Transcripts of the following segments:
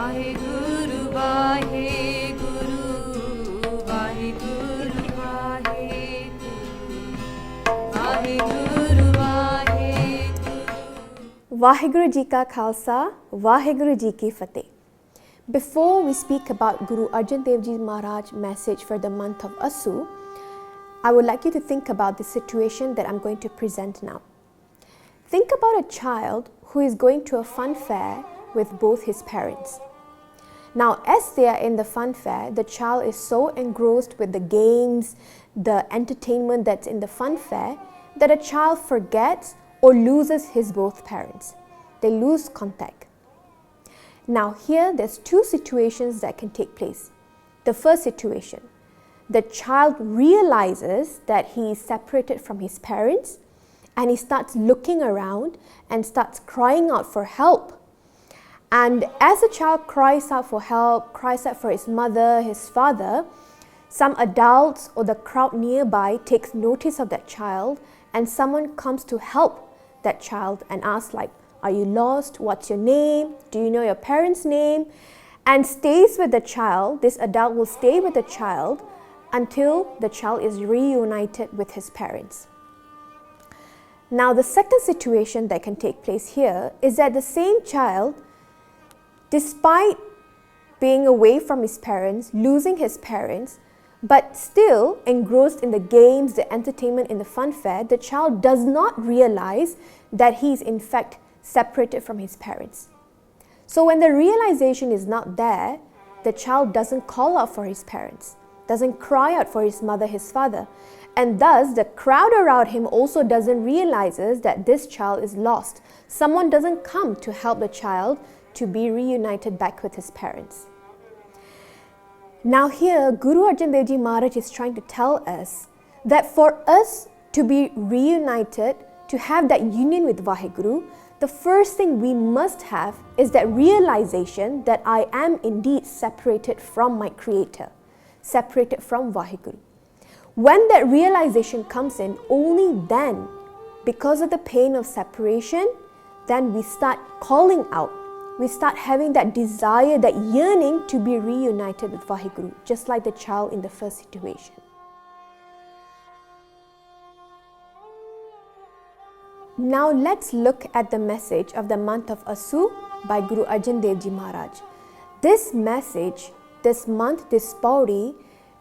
Vaheguru, Vaheguru, Vaheguru, Vaheguru, Vaheguru, Vaheguru. Vaheguru Ji ka Khalsa, Vaheguru Ji ki Fateh. Before we speak about Guru Arjan Dev Ji Maharaj's message for the month of Assu, I would like you to think about the situation that I'm going to present now. Think about a child who is going to a fun fair with both his parents. Now, as they are in the fun fair, the child is so engrossed with the games, the entertainment that's in the fun fair, that a child forgets or loses his both parents. They lose contact. Now here, there's two situations that can take place. The first situation, the child realizes that he is separated from his parents and he starts looking around and starts crying out for help. And as the child cries out for help, cries out for his mother, his father, some adults or the crowd nearby takes notice of that child and someone comes to help that child and asks like, are you lost? What's your name? Do you know your parents' name? And stays with the child. This adult will stay with the child until the child is reunited with his parents. Now the second situation that can take place here is that the same child, despite being away from his parents, losing his parents, but still engrossed in the games, the entertainment, in the fun fair, the child does not realize that he is in fact separated from his parents. So when the realization is not there, the child doesn't call out for his parents, doesn't cry out for his mother, his father, and thus the crowd around him also doesn't realizes that this child is lost. Someone doesn't come to help the child to be reunited back with his parents. Now here, Guru Arjan Dev Ji Maharaj is trying to tell us that for us to be reunited, to have that union with Vaheguru, the first thing we must have is that realization that I am indeed separated from my Creator, separated from Vaheguru. When that realization comes in, only then, because of the pain of separation, then we start calling out. We start having that desire, that yearning to be reunited with Vaheguru, just like the child in the first situation. Now let's look at the message of the month of Assu by Guru Arjan Dev Ji Maharaj. This message, this month, this pauri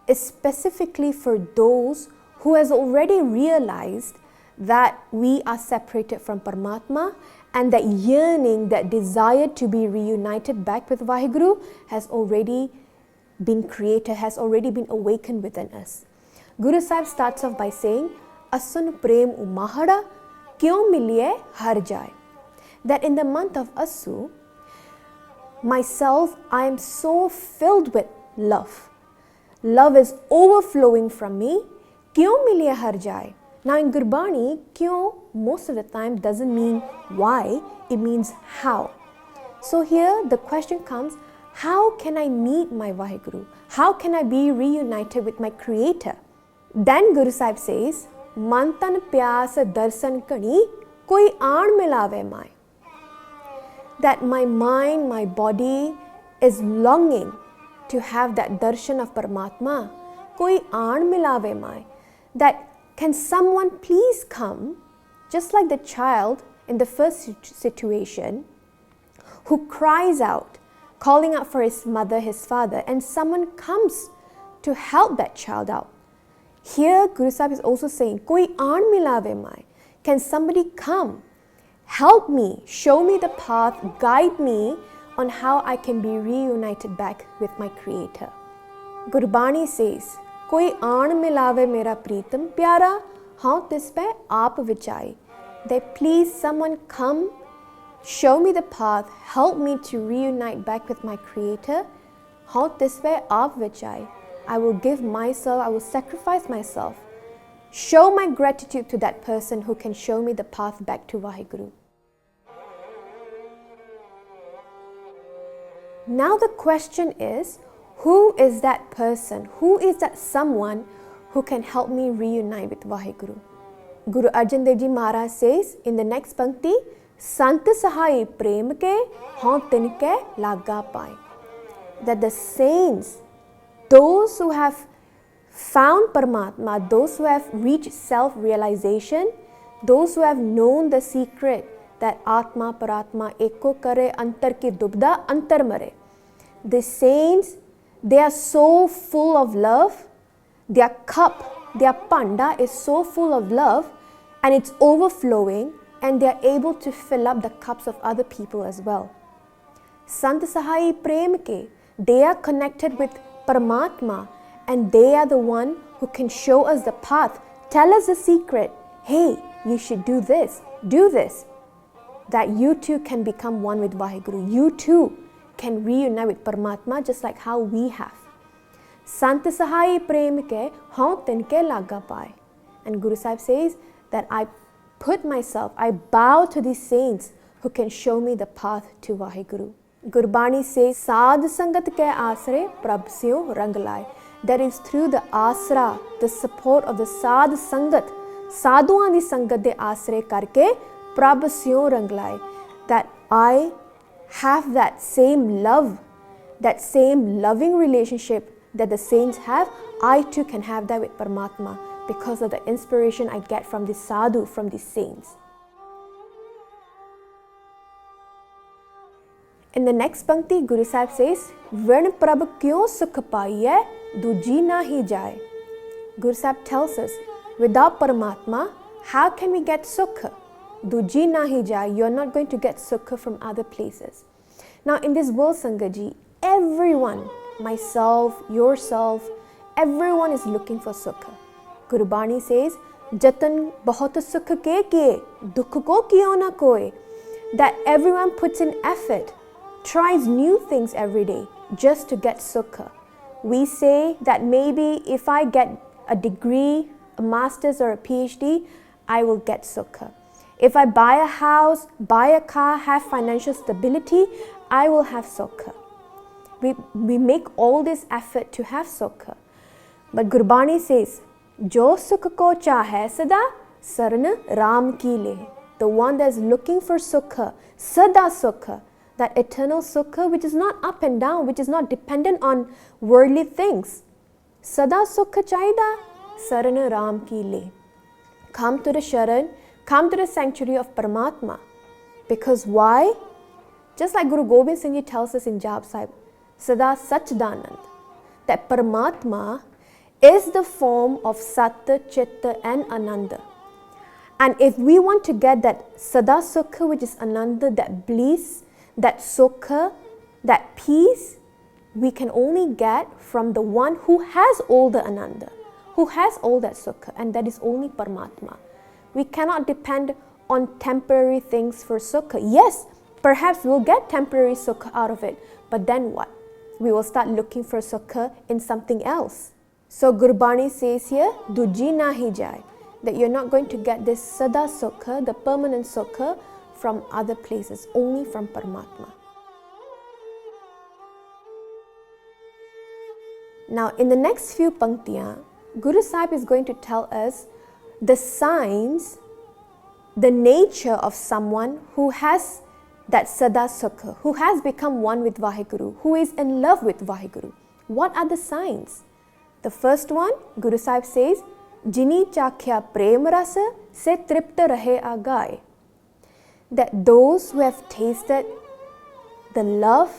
is specifically for those who has already realized that we are separated from Paramatma, and that yearning, that desire to be reunited back with Vaheguru has already been created, has already been awakened within us. Guru Sahib starts off by saying, Asun prem umahada kyon miliye har jaye. That in the month of Assu, myself, I am so filled with love. Love is overflowing from me. Kyon miliye har jaye. Now in Gurbani, kyon most of the time doesn't mean why, it means how. So here the question comes, how can I meet my Vaheguru? How can I be reunited with my Creator? Then Guru Sahib says, Mantan pyas darsan kani koi aan milave mai. That my mind, my body is longing to have that darshan of Paramatma. Koi aan milave mai. That can someone please come, just like the child in the first situation, who cries out, calling out for his mother, his father, and someone comes to help that child out. Here, Guru Sahib is also saying, Koi aan milave mai. Can somebody come, help me, show me the path, guide me on how I can be reunited back with my Creator. Gurbani says, Koi aan milave mera pritam pyara, haan tis pe aap vichai. That please someone come, show me the path, help me to reunite back with my Creator. Haan tis pe aap vichai. I will give myself, I will sacrifice myself. Show my gratitude to that person who can show me the path back to Vaheguru. Now the question is, who is that person? Who is that someone who can help me reunite with Vaheguru? Guru Arjan Dev Ji Maharaj says in the next pankti, Sant sahai prem ke haun tinke laga pai. that the saints, those who have found Paramatma, those who have reached self-realization, those who have known the secret that Atma Paratma Eko Kare Antar Ki Dubda Antar Mare. The saints, they are so full of love, their cup, their panda is so full of love and it's overflowing, and they are able to fill up the cups of other people as well. Sant Sahai Prem Ke, they are connected with Paramatma, and they are the one who can show us the path, tell us the secret. Hey, you should do this, that you too can become one with Vaheguru. You too can reunite with Paramatma just like how we have. Sant Sahai Prem Ke, Haun Tinke Laga Pai. And Guru Sahib says that I put myself, I bow to these saints who can show me the path to Vaheguru. Gurbani says, Sad Sangat Ke Asre Prabh Syo Rang Lai. That is through the asra, the support of the Sad Sangat, Sadhuan di Sangat de Asre Karke Prabh Syo Rang Lai, that I have that same love, that same loving relationship that the saints have. I too can have that with Paramatma because of the inspiration I get from the sadhu, from the saints. In the next pankti, Guru Sahib says, Varn Prabh kyon sukh paiye, duji na hi jaye. Guru Sahib tells us, without Paramatma, how can we get sukha? Duji na hi jaye, you are not going to get sukha from other places. Now in this world, Sangaji, everyone, myself, yourself, everyone is looking for sukha. Guru Bani says, Jatan bahut sukh ke kiye, dukh ko kiyo na koe. That everyone puts in effort, tries new things every day just to get sukha. We say that maybe if I get a degree, a master's or a PhD, I will get sukha. If I buy a house, buy a car, have financial stability, I will have sukha. We make all this effort to have sukha. But Gurbani says, Jo sukh ko chahe sada, saran Ram ki le. The one that is looking for sukha, sada sukha, that eternal sukha which is not up and down, which is not dependent on worldly things. Sada sukha chaida, saran Ram ki le. Come to the Sharan, come to the sanctuary of Paramatma. Because why? Just like Guru Gobind Singh Ji tells us in Jap Sahib, Sada Sachdanand, that Paramatma is the form of Satta, Chitta and Ananda. And if we want to get that Sada Sukha, which is Ananda, that bliss, that Sukha, that peace, we can only get from the one who has all the Ananda, who has all that Sukha, and that is only Paramatma. We cannot depend on temporary things for Sukha. Yes, perhaps we'll get temporary Sukha out of it, but then what? We will start looking for Sukha in something else. So Gurbani says here, Duji na hi jai, that you're not going to get this Sada Sukha, the permanent Sukha, from other places, only from Paramatma. Now in the next few panktiyan, Guru Sahib is going to tell us the signs, the nature of someone who has that Sada Sukha, who has become one with Vaheguru, who is in love with Vaheguru. What are the signs? The first one, Guru Sahib says, Jini chakhya prem rasa se tripta rahe agai. That those who have tasted the love,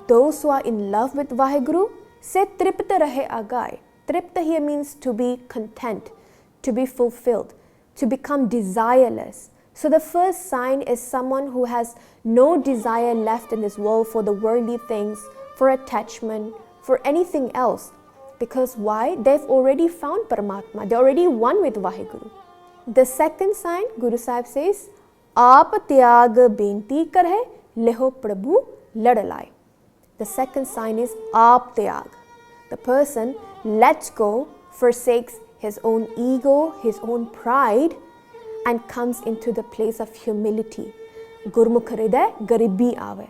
those who are in love with Vaheguru, se tripta rahe agai. Tripta here means to be content, to be fulfilled, to become desireless. So the first sign is someone who has no desire left in this world for the worldly things, for attachment, for anything else. Because why? They've already found Paramatma. They're already one with Vaheguru. The second sign, Guru Sahib says, Aap tyag benti karhe, leho prabhu ladalai. The second sign is Aap tyag. The person lets go, forsakes his own ego, his own pride, and comes into the place of humility. Gurmukh hriday garibi aave.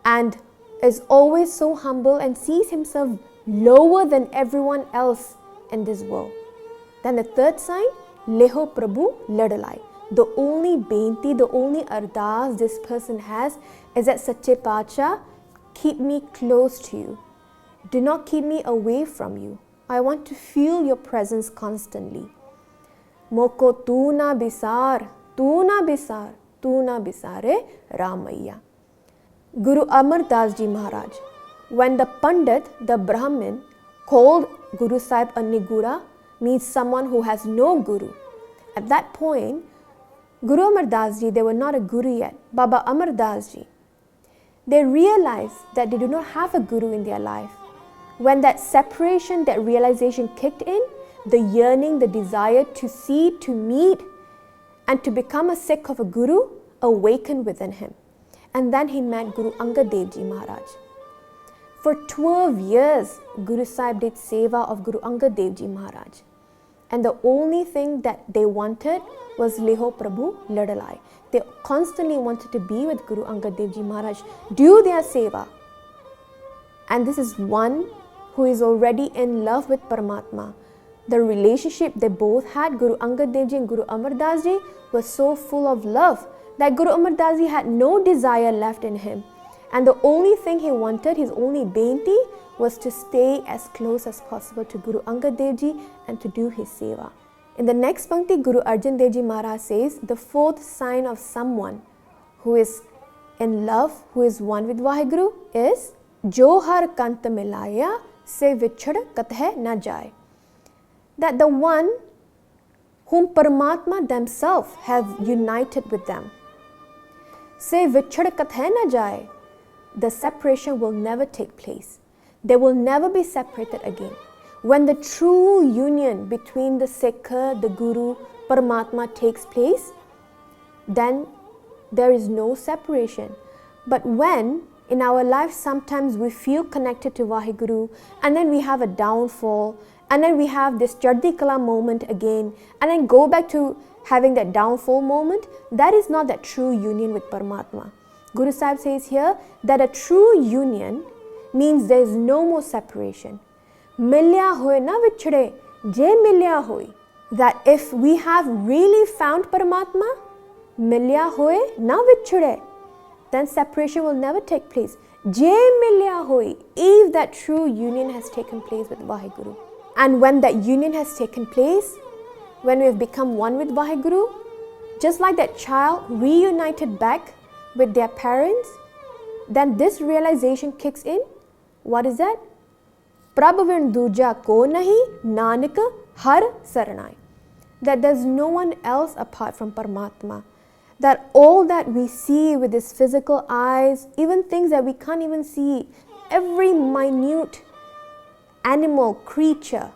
And is always so humble and sees himself lower than everyone else in this world. Then the third sign, Leho Prabhu Ladalai. The only benti, the only ardas this person has is that Sache Pacha, keep me close to you. Do not keep me away from you. I want to feel your presence constantly. Moko tu na bisar, tu na bisar, tu na bisare Ramayya. Guru Amar Das Ji Maharaj, when the Pandit, the Brahmin, called Guru Sahib a Nigura, means someone who has no Guru. At that point, Guru Amar Das Ji, they were not a Guru yet, Baba Amar Das Ji. They realized that they do not have a Guru in their life. When that separation, that realization kicked in, the yearning, the desire to see, to meet, and to become a Sikh of a Guru awakened within him. And then he met Guru Arjan Dev Ji Maharaj. For 12 years, Guru Sahib did seva of Guru Arjan Dev Ji Maharaj. And the only thing that they wanted was Leho Prabhu Ladalai. They constantly wanted to be with Guru Arjan Dev Ji Maharaj, do their seva. And this is one who is already in love with Paramatma. The relationship they both had, Guru Arjan Dev Ji and Guru Amar Das Ji, was so full of love that Guru Amar Das Ji had no desire left in him. And the only thing he wanted, his only beinti, was to stay as close as possible to Guru Arjan Dev Ji and to do his seva. In the next pankti, Guru Arjan Dev Ji Maharaj says, the fourth sign of someone who is in love, who is one with Vaheguru, is Jo har kant milaya se vichhad kathe na jaye. That the one whom Paramatma themselves have united with them, se vichhad kathe na jaye, the separation will never take place. They will never be separated again. When the true union between the Sikh, the Guru, Paramatma takes place, then there is no separation. But when in our life sometimes we feel connected to Vaheguru and then we have a downfall and then we have this Chardi Kala moment again and then go back to having that downfall moment, that is not that true union with Paramatma. Guru Sahib says here that a true union means there is no more separation. Milya hoye na vichhade, je milya hoy. That if we have really found Paramatma, milya hoye na vichhade, then separation will never take place. Je milya hoy, if that true union has taken place with Vaheguru. And when that union has taken place, when we have become one with Vaheguru, just like that child reunited back with their parents, then this realization kicks in. What is that? Prabhavin duja ko nahi, Nanak har saranai. That there's no one else apart from Paramatma. That all that we see with this physical eyes, even things that we can't even see, every minute animal, creature,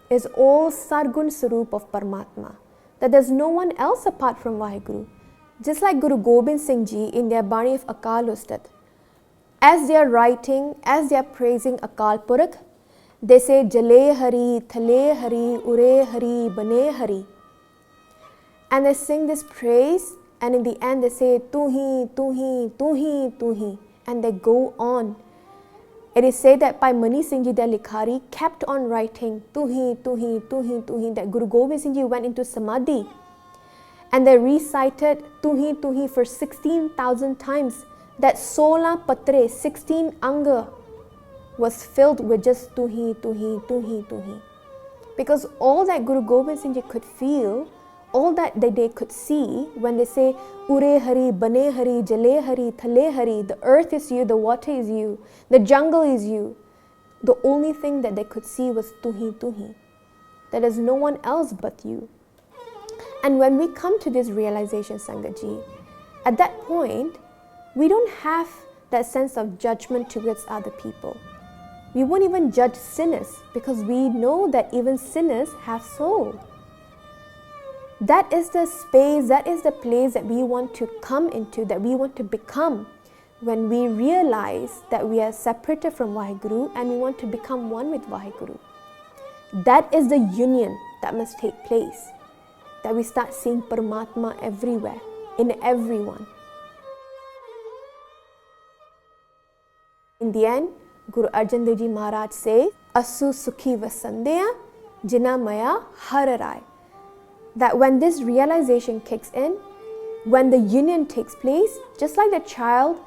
is all Sargun Sarup of Paramatma. That there's no one else apart from Vaheguru. Just like Guru Gobind Singh Ji in their Bani of Akal Ustad, as they are writing, as they are praising Akal Purakh, they say Jale Hari, Thale Hari, Ure Hari, Bane Hari. And they sing this praise, and in the end they say Tu hi, Tu hi, Tu hi, Tu hi, and they go on. It is said that by Mani Singh Ji, their Likhari, kept on writing Tu hi, Tu hi, Tu hi, Tu hi, that Guru Gobind Singh Ji went into Samadhi and they recited Tu hi for 16,000 times. That 16 patre, 16 anga was filled with just Tu hi, Tu hi, Tu hi, Tu hi. Because all that Guru Gobind Singh Ji could feel, all that they could see when they say Ure Hari, Bane Hari, Jale Hari, Thale Hari, the earth is you, the water is you, the jungle is you. The only thing that they could see was Tu hi. There is no one else but you. And when we come to this realization, Sangat Ji, at that point, we don't have that sense of judgment towards other people. We won't even judge sinners because we know that even sinners have soul. That is the space, that is the place that we want to come into, that we want to become when we realize that we are separated from Vaheguru and we want to become one with Vaheguru. That is the union that must take place, that we start seeing Paramatma everywhere, in everyone. In the end, Guru Arjan Dev Ji Maharaj say, Assu sukhi vasandeya jina maya hararai. That when this realization kicks in, when the union takes place, just like the child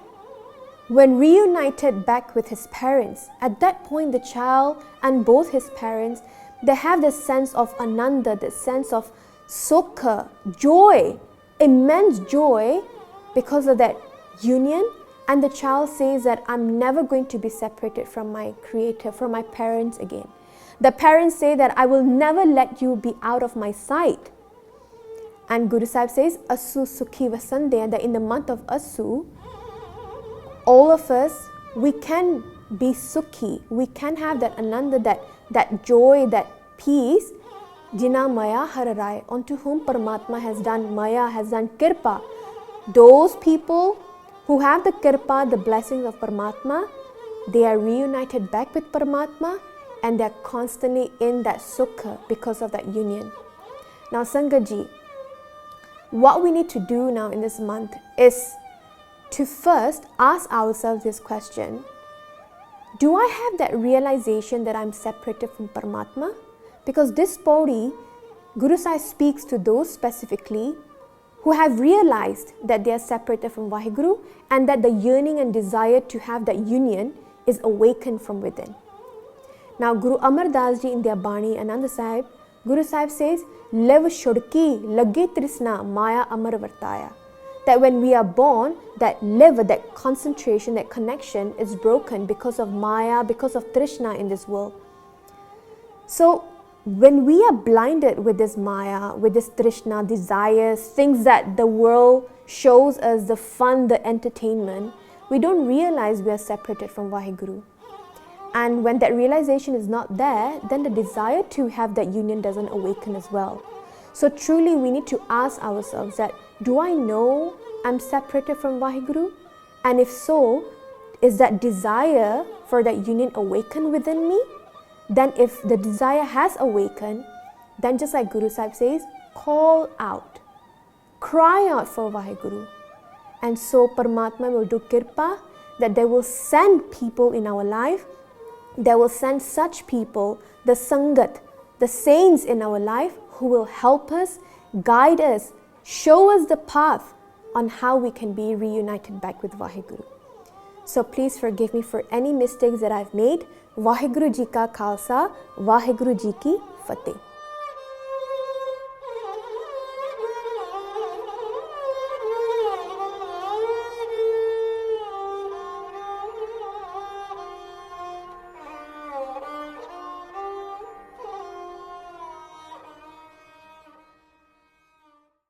when reunited back with his parents, at that point the child and both his parents, they have this sense of ananda, this sense of sukha, joy, immense joy because of that union. And the child says that I'm never going to be separated from my creator, from my parents again. The parents say that I will never let you be out of my sight. And Guru Sahib says, Assu Sukhi Vasande, and that in the month of Assu, all of us, we can be Sukhi, we can have that ananda, that joy, that peace. Jina Maya Hararai, unto whom Paramatma has done Maya, has done Kirpa. Those people who have the Kirpa, the blessings of Paramatma, they are reunited back with Paramatma and they are constantly in that Sukha because of that union. Now Sangat Ji, what we need to do now in this month is to first ask ourselves this question: do I have that realization that I'm separated from Paramatma? Because this Pauri, Guru Sahib speaks to those specifically who have realized that they are separated from Vaheguru and that the yearning and desire to have that union is awakened from within. Now Guru Amar Das Ji in their Bani, Anand Sahib, Guru Sahib says, Liv Shudki Lage Trisna Maya Amar Vartaya. That when we are born, that live, that concentration, that connection is broken because of Maya, because of Trishna in this world. So when we are blinded with this Maya, with this Trishna, desires, things that the world shows us, the fun, the entertainment, we don't realize we are separated from Vaheguru. And when that realization is not there, then the desire to have that union doesn't awaken as well. So truly we need to ask ourselves that, do I know I'm separated from Vaheguru? And if so, is that desire for that union awakened within me? Then if the desire has awakened, then just like Guru Sahib says, call out, cry out for Vaheguru. And so Paramatma will do kirpa, that they will send people in our life, they will send such people, the Sangat, the saints in our life who will help us, guide us, show us the path on how we can be reunited back with Vaheguru. So please forgive me for any mistakes that I've made. Vaheguru Ji ka Khalsa, Vaheguru Ji ki Fateh.